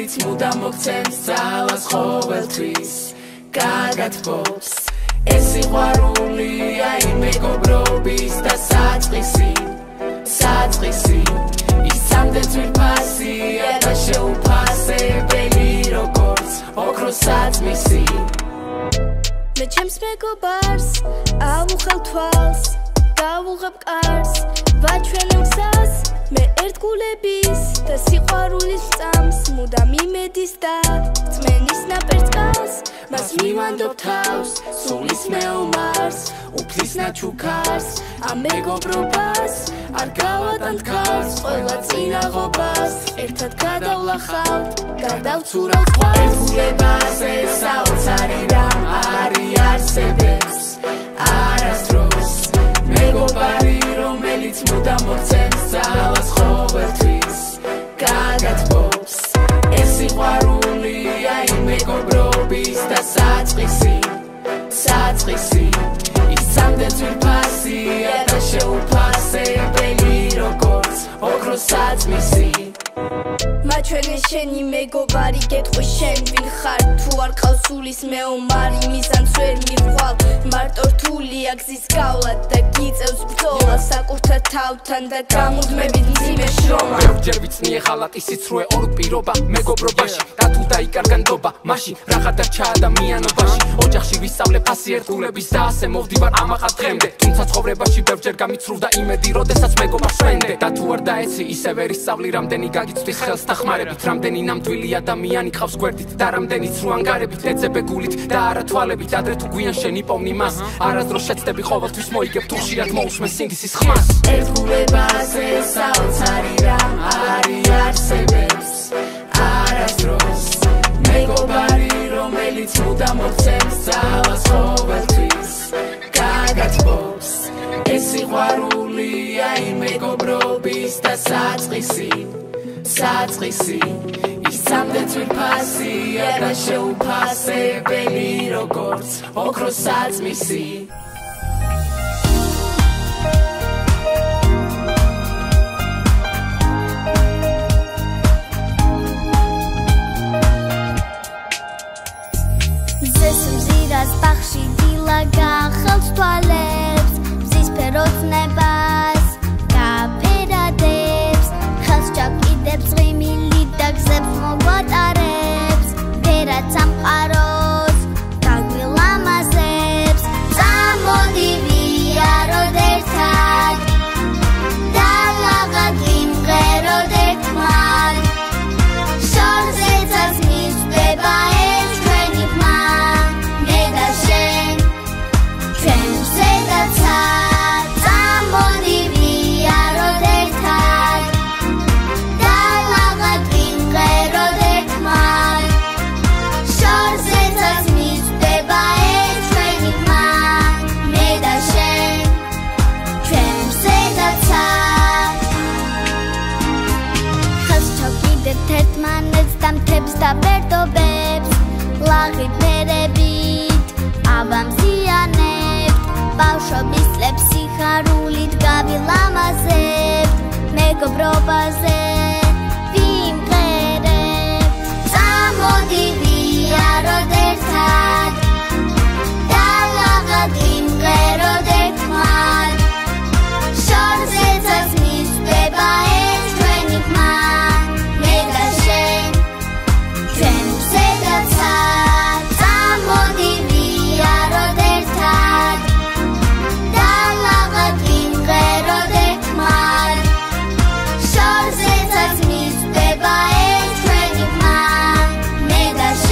რომელიც მუდამ მოგცემს ძალას ყოველთვის გაგათბობს ეს სიყვარულია იმ მეგობრობის და საწყისი ის სამდე ძვირფასია და შეუფასებელი როგორც ოქროს საწმისი მე ჩემს მეგობარს ავუხელ თვალს გავუღებ კარს ვაჩვენებ გზას მე ერთგულების და სიყვარულის წამს მუდამ იმედის და რწმენის ნაპერწკალს მას მივანდობ თავს სულის მეომარს უფლის ნაჩუქარს ამ მეგობრობას არ გავატანთ ქარს ყველა წინაღობას ერთად გადავლახავთ გადავცურავთ ხვალს ერთგულებაზე საოცარი რამ არი არსებობს არასდროს მეგობარი რომელიც მუდამ მოგცემს ძალას ყოველთვის გაგათბობს ეს სიყვარულია იმ მეგობრობის და საწყისი ის სამდე ძვირფასია და შეუფასებელი როგორც ოქროს საწმისი მაჩვენე შენი მეგობარი გეტყვი შენ ვინ ხარ თუ არ ყავს სულის მეომარი მიზანს ვერ მიხვალ მარტო რთულია გზის გავლა და გიწევს ბრძოლა საკუთარ თავთან და გამუდმებით მძიმე შრომა ბევრჯერ ვიცნიე ღალატი სიცრუე ორ პირობა მეგობრობაში და თუ დაიკარგა ნდობა მაშინ რაღა დარჩა ადამიანობაში ოჯახში ვისწავლე ფასი ერთგულების და ასე მოვდივარ ამაყად დღემდე თუმცა ცხოვრებაში ბევრჯერ გამიცრუვდა იმედი როდესაც მეგობარს ვენდე და თუ არ დაეცი ისევ ვერ ისწავლი რამდენი გაგიცდის ხელს დახმარებით რამდენი ნამდვილი ადამიანი ყავს გვერდით და რამდენიც რო ანგარებით ეძებე გულით და არა თვალებით ადრე თუ გვიან შენ იპოვნი მას არასდროს შეცდები ყოველთვის მოიგებ თუ ხშირად მოусმენ სინდისის ხმას ერთგულებაზე საოცარი რამ არი არსებობს არასდროს მეგობარი რომელიც მუდამ მოგცემს ძალას ყოველთვის გაგათბობს ეს სიყვარულია იმ მეგობრობის და საწყისი ის სამდე ძვირფასია და შეუფასებელი როგორც ოქროს საწმისი ზესმზირას ბახში დილა გახელს თვალებს მზის ფეროცნებას გაფერადებს ხელს ჩაკიდებს ღიმილი და გზებს მოგვატარებს ფერად სამყაროს გაგვილამაზებს წამოდი ვიაროთ ერთად და ლაღად ვიმღეროთ ერთმან შორზეცაც მისვდება ეს ჩვენი ხმა მე და შენ ჩვენ ზედაცა წამოდი ვიაროთ ერთად და ლაღად ვიმღეროთ ერთმან შორზეცაც მისვდება ეს ჩვენი ხმა მე და შენ ჩვენ ზედაცა ხელს ჩავკიდებთ ერთმანეთს და მთებს და ფერდობებს ლაღი ფერებით ავამზიანებთ ბავშვობის წლებს სიხარულით გავილამაზებთ მეგობრობაზე ვიმღერებთ წამოდი ვიაროთ ერთად და ლაღად ვიმღეროთ ერთმან შორზეცაც მისვდება ეს ჩვენი ხმა მე და შენ ჩვენ ზედაცა წამოდი ვიაროთ ერთად და ლაღად ვიმღეროთ ერთმან შორზეცაც მისვდება ეს ჩვენი ხმა მე და შენ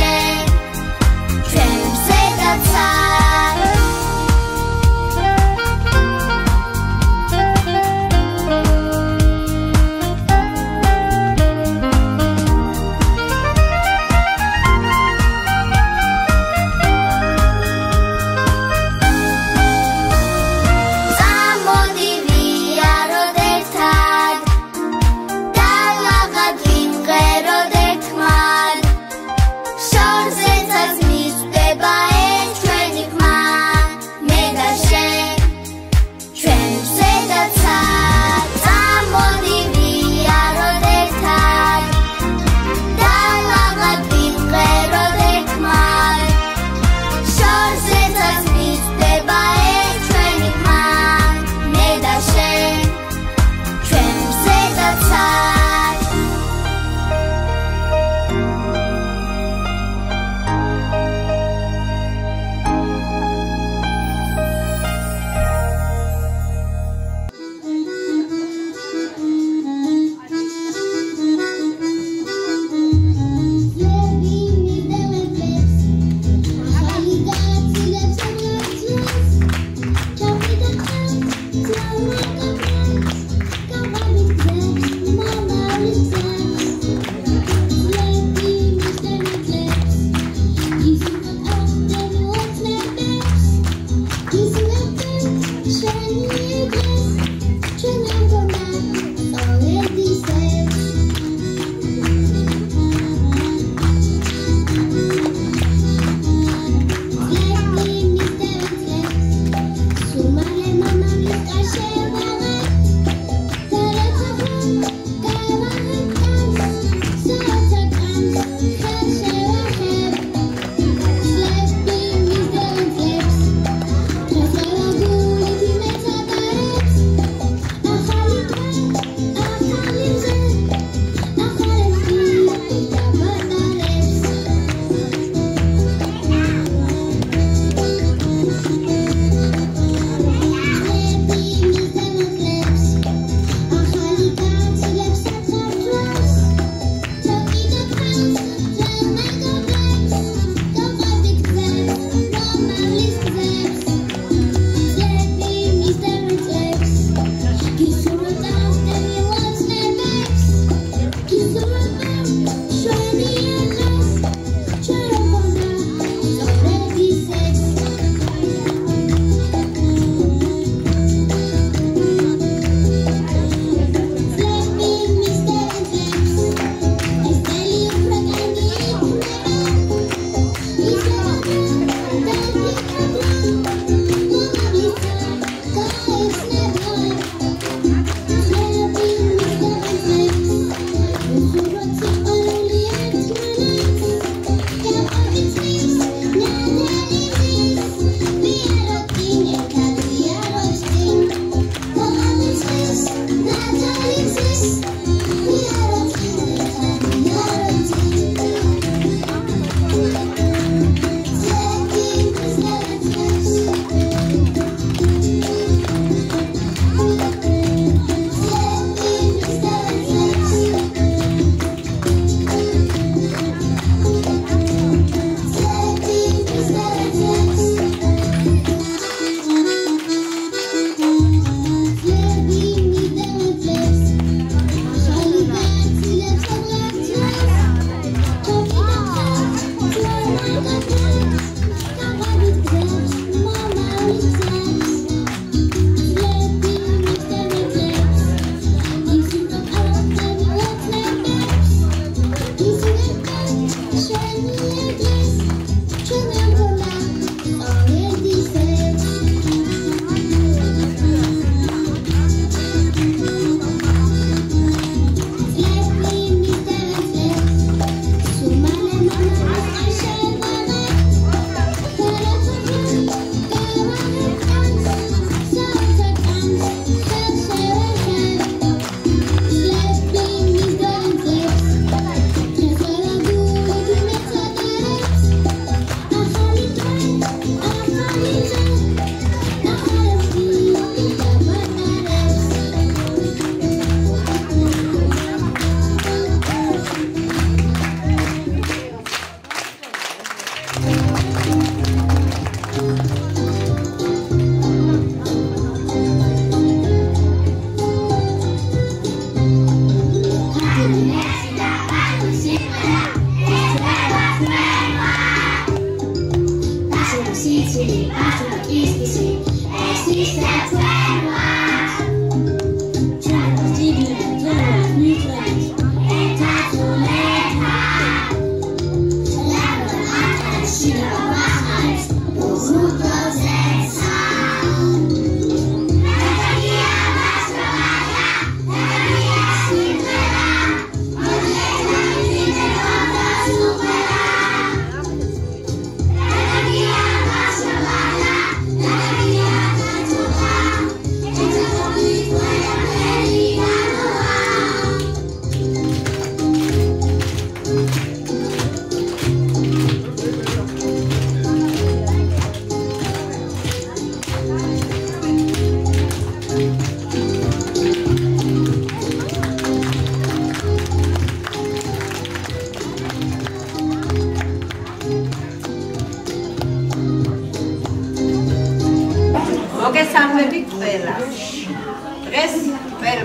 დღეს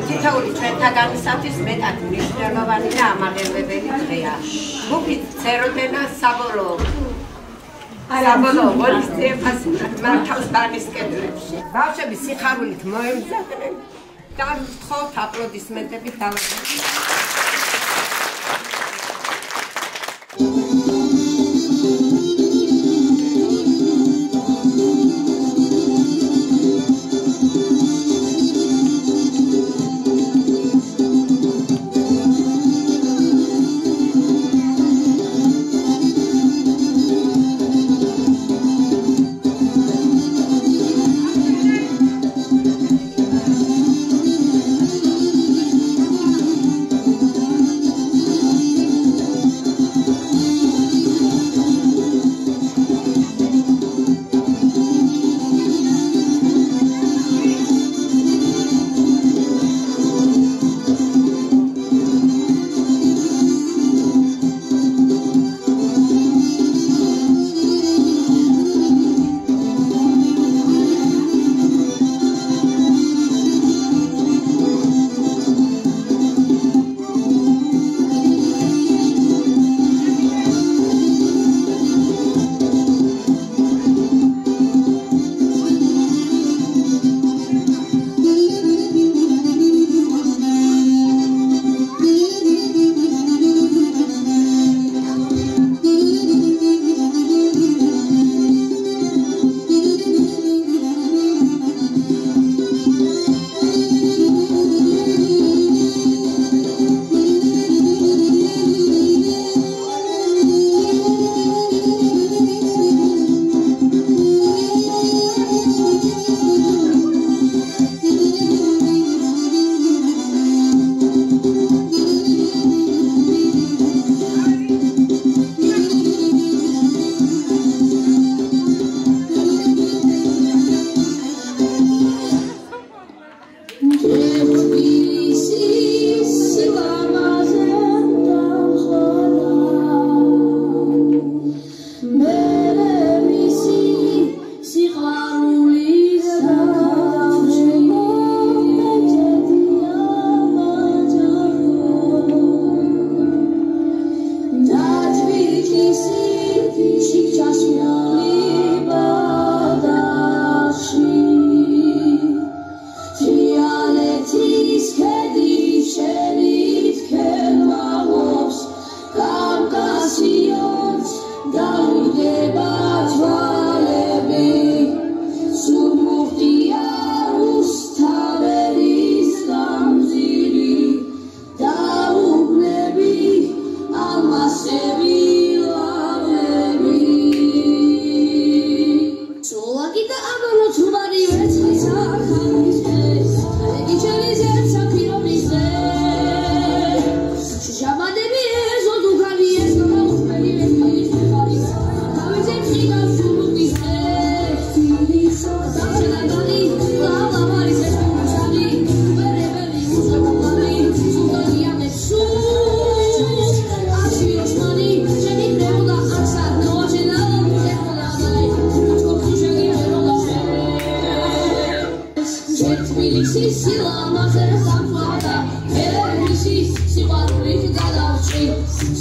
თითოეული ჩვენთაგანისათვის მეტად მნიშვნელოვანი და ამაღელვებელი დღეა. ჯგუფი წეროდენა საბოლოო ღონისძიებას მართავს ბაღის კედლებში. ბავშვები სიხარულით მოემზადნენ და ვთხოვთ აპლოდისმენტებით დავაგებთ.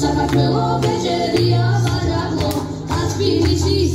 Sakatmelo bejeria baraglo, atbili It's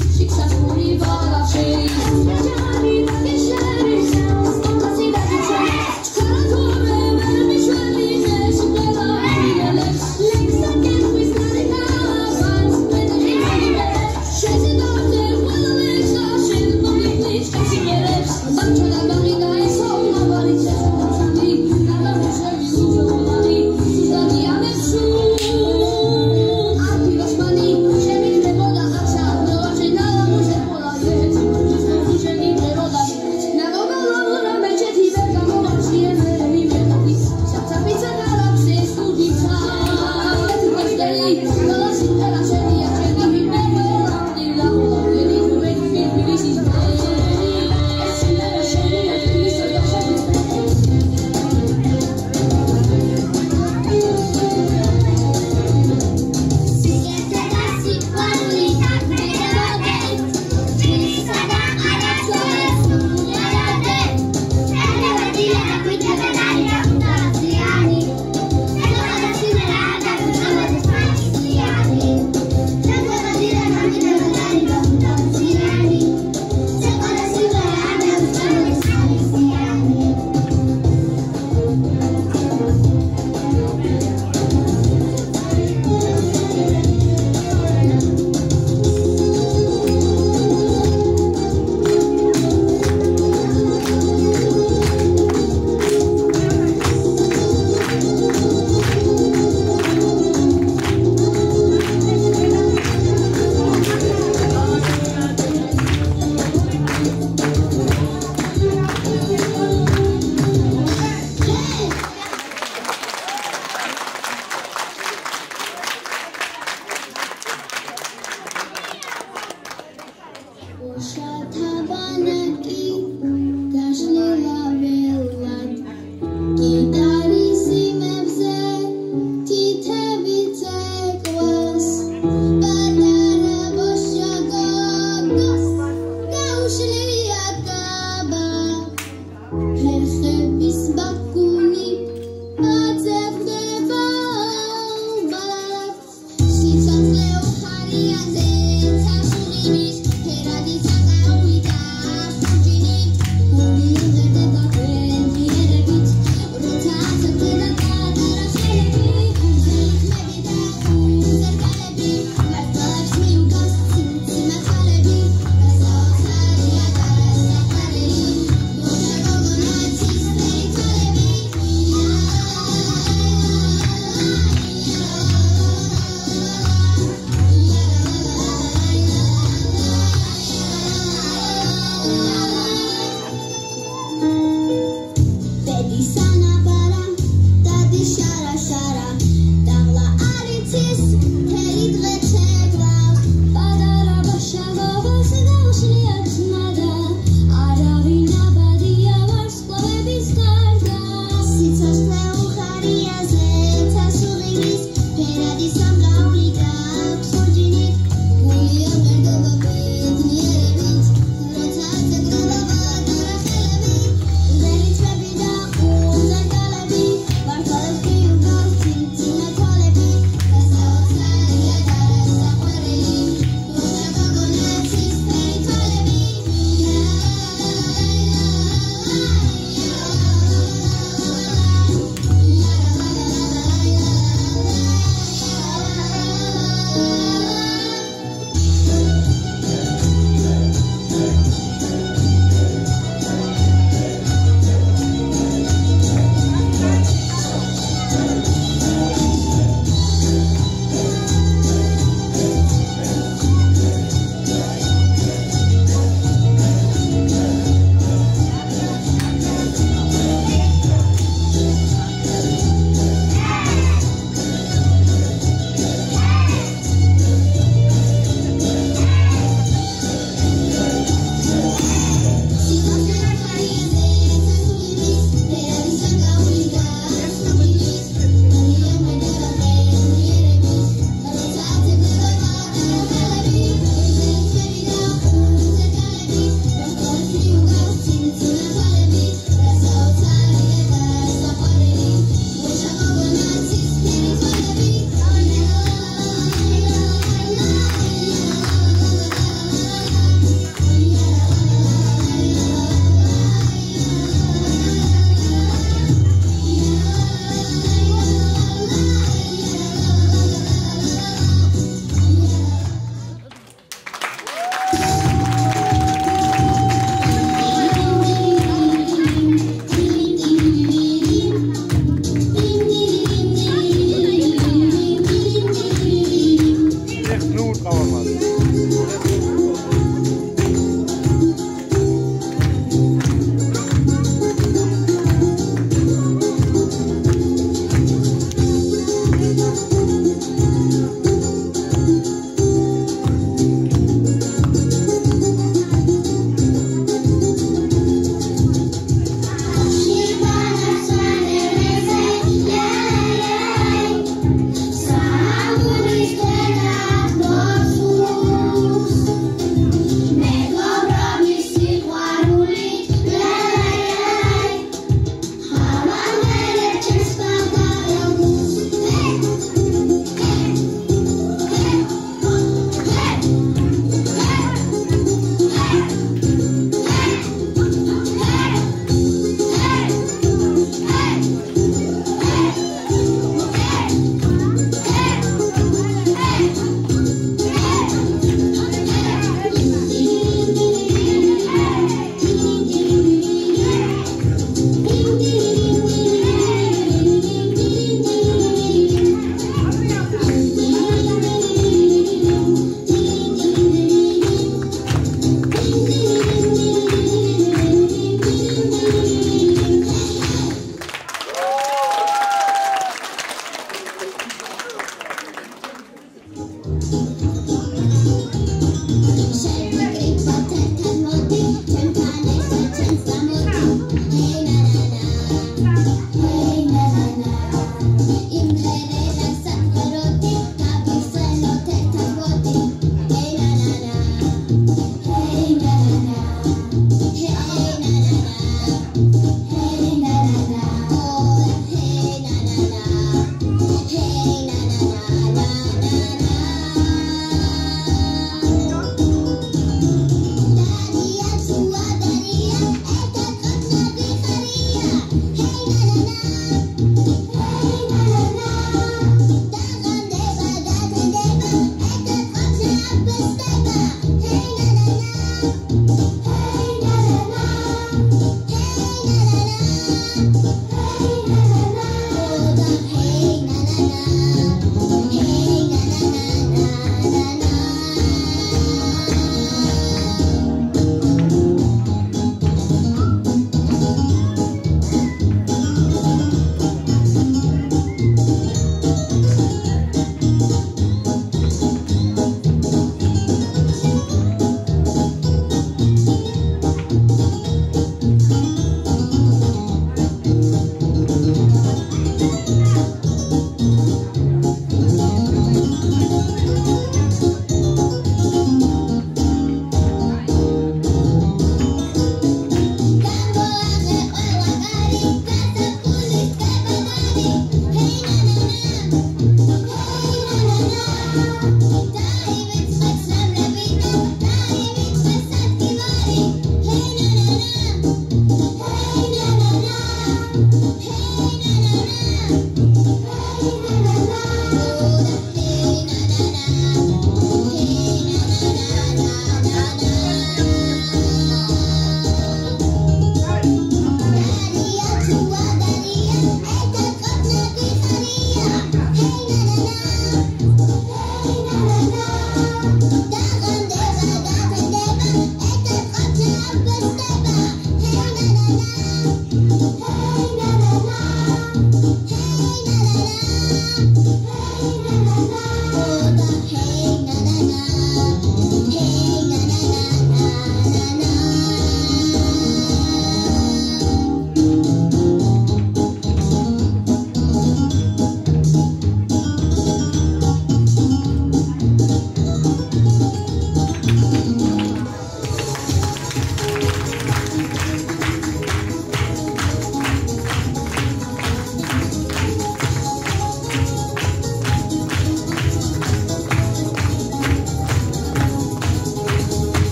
Thank you.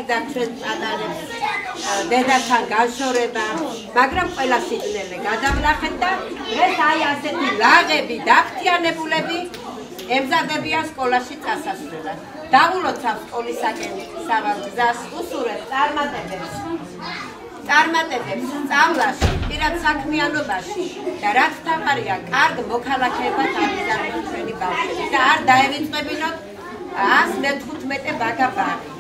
უჭირდა ჩვენ პატარებს დედასთან განშორება, მაგრამ ყველა სიძნელე გადავლახეთ და დღეს აი ასეთი ლაღები, დახთიანებულები ემზადებიან სკოლაში წასასვლელად. დავულოცავ სკოლისაკენ სავალ გზას, უსურვებ წარმატებებს სწავლაში, პირად საქმიანობაში და რაც თავარია, კარგ მოქალაქეებად აღიზარდეთ ჩვენი ბავშვები და არ დაევიწყებინოთ 115 ბაგა ბაღი.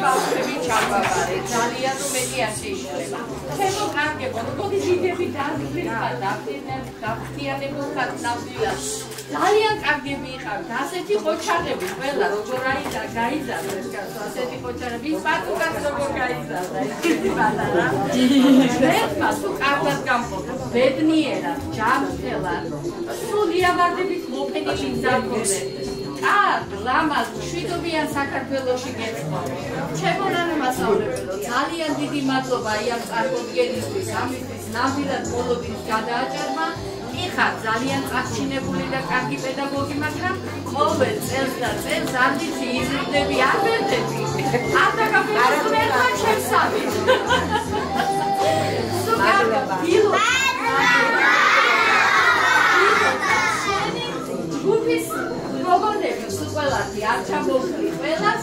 ბავშვები ჩაგვაბარე, ძალიან უმეტი ასე იშლება. ჩემო კარგებო, მოდი დიდები დაგვიხარ, დაფრთხიანებულ ხარ ნამდვილად. ძალიან კარგები იყავთ, ასეთი ყოჩაღები, ყველა როგორ გაიზარდა ეს კაცო, ასეთი ყოჩაღები, ის პატუკაც როგორ გაიზარდა, ეს პატარა. ერთმა თუ კარგად გამყოფა, ბედნიერად, ჯანმრთელად, სულ იავარდებით მოფენილი მზადყოფე. კარგ, ლამაზ, მშვიდობიან საქართველოში გეცნობ. ჩემო ნანამასწავლებელო, ძალიან დიდი მადლობა ამ წარმოდგენისთვის, ამისთვის ნამდვილად მოლოდინის გადააჭარბა. ხარ ძალიან წარჩინებული და კარგი პედაგოგი, მაგრამ ყოველ წელს და წელს არ ვიცი იზრდები, არ ვერდები. არ დაგაფიქრებდა ჩემსავით. გუფის პროგრამები სულ ყველასი არ ჩამოვხრი ყველას,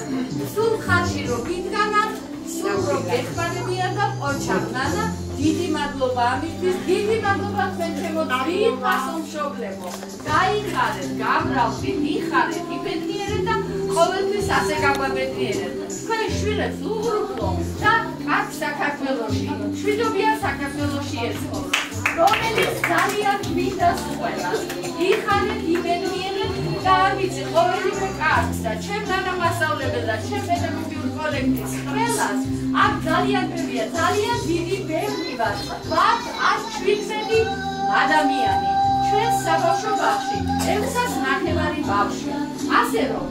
სულ ხარში რომ გიდგანათ, სულ რომ გეხმარებიან და ყოჩაღნანა. დიდი მადლობა ამისთვის, დიდი მადლობა თქვენ ჩემო დიდ პასუხმშობლებო. გაიხარეთ, გამრავლდით, იხარეთ, იბედნიერეთ და ყოველთვის ასე გაგვაბედნიერეთ. თქვენ შვილებს უღრუბლო და აქ საქართველოში, მშვიდობიან საქართველოში ეცხოვროთ, რომელიც ძალიან გვინდა ყველას. იხარეთ, იბედნიერეთ და არ ვიცი, ყოველივე კარგს და ჩემ ნანამასწავლებელს და ჩემ პედაგოგიურ კოლექტივს ყველას აქ ძალიან ბევრია, ძალიან დიდი ბევრი ვართ. ვართ 117 ადამიანი. ჩვენ საბავშვო ბაღში 609 ბავშვი. ასე რომ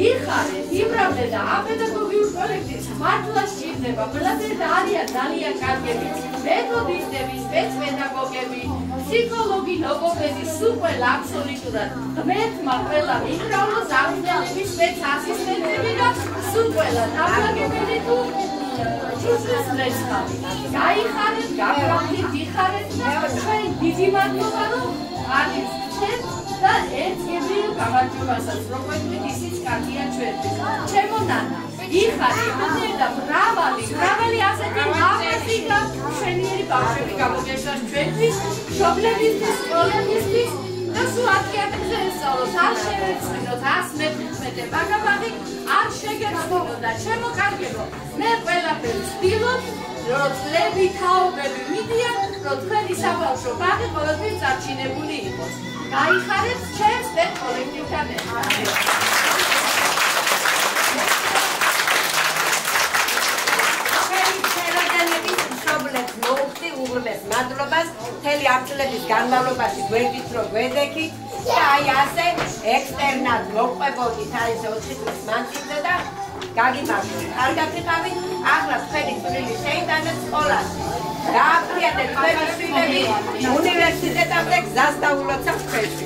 იხარეთ, იბრავდეთ და ამ პედაგოგიურ კოლექტივს მართლა სჭირდება. ყველაფერი არიან ძალიან კარგები. მეთოდისტები, სპეცპედაგოგები, ფსიქოლოგი, ლოგოპედი, სულ ყველა აბსოლუტურად. ღმერთმა ყველა მიკროლოს აღდგენების სპეცასისტენტები და სულ ყველა დამლაგებელი თუ ჩუსტის დღესხარი. გაიხარეთ, გამრავლდით, იხარეთ და ჩვენ დიდი მადლობა რომ არის ჩვენ და ერთგებრივ გამარჯვებასაც რომ ვეთქვით ისიც კარგია ჩვენთვის. ჩემო ნანა, იხარე და მრავალი ასეთი ლამაზი და მშვენიერი ბავშვები გამოგეშვათ ჩვენთვის, მშობლებისთვის, სკოლებისთვის და სულ 10-ზე ესწავლოთ, არ შევეცინოთ 115 ბაგაბაღი, არ შეგეცინოთ და ჩემო კარგებო, მე ყველაფერს ვცდილობ, რომ წლები, თაობები მიდიან, რომ თქვენი საბავშვო ბაღი ყოველთვის წარჩინებული იყოს. გაიხარეთ ჩემს და კოლექტივთან ერთად. მოუხდი უღრმეს მადლობას მთელი ამ წლების განმავლობაში გვერდით რომ გვედექით და აი ასე ექსტერნად მოყვებოდით აი ეს 4 წლის მანძილზე და გაგიმართეთ. კარგად იყავით, ახლა თქვენი წვლილი შეიტანეთ სკოლაში. გააფრიადეთ თქვენი შვილები უნივერსიტეტამდე გზას დაულოცავთ თქვენში.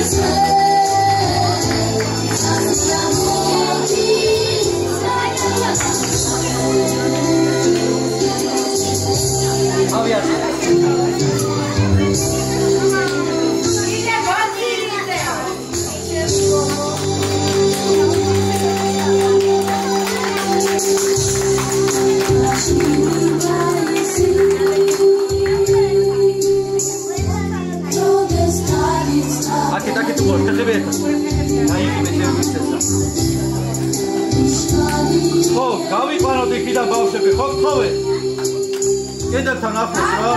Yes. აქეთ უყურე, ხეხები ერთად. დაიხი მეცემისეცა. ხო, გავიყვანოთ იქიდან ბავშვები, ხო გთხოვე? კედელთან ახლოს რა.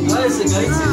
Vai, esse gaito,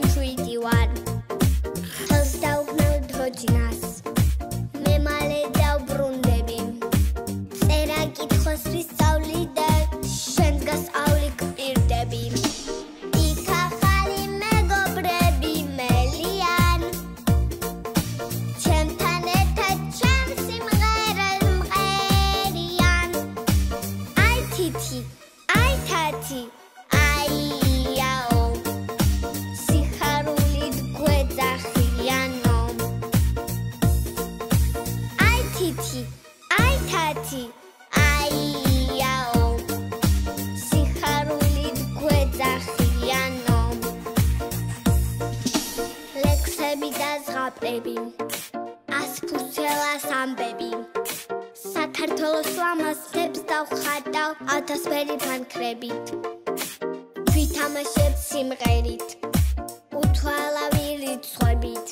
მშვიდი ვარ ხელს დაუგნევ დროჯინას მე მალე დავბრუნდები წერა კითხოს ვისწავლი და შენ გასწავლი გვპირდები იქ ახალი მეგობრები მელიან ჩემთან ერთად ჩემ სიმღერას მღერიან აი თითი აი თათი აიაო სიხარულით გვეძახიანო აი თითი აი თათი აიაო სიხარულით გვეძახიანო ლექსები და ზღაპრები ასფუსელას ამბები საქართველოს ლამაზებს დავხატავ ათასფერი ფანქრებით ვითამაშებ სიმღერით უთვალავი რიცხვებით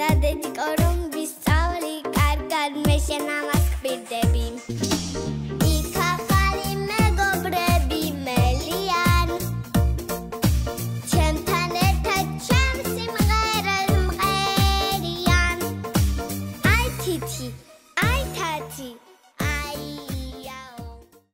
და დედიკო რომ ვისწავლი კარგად მე შენ ამას გვპირდები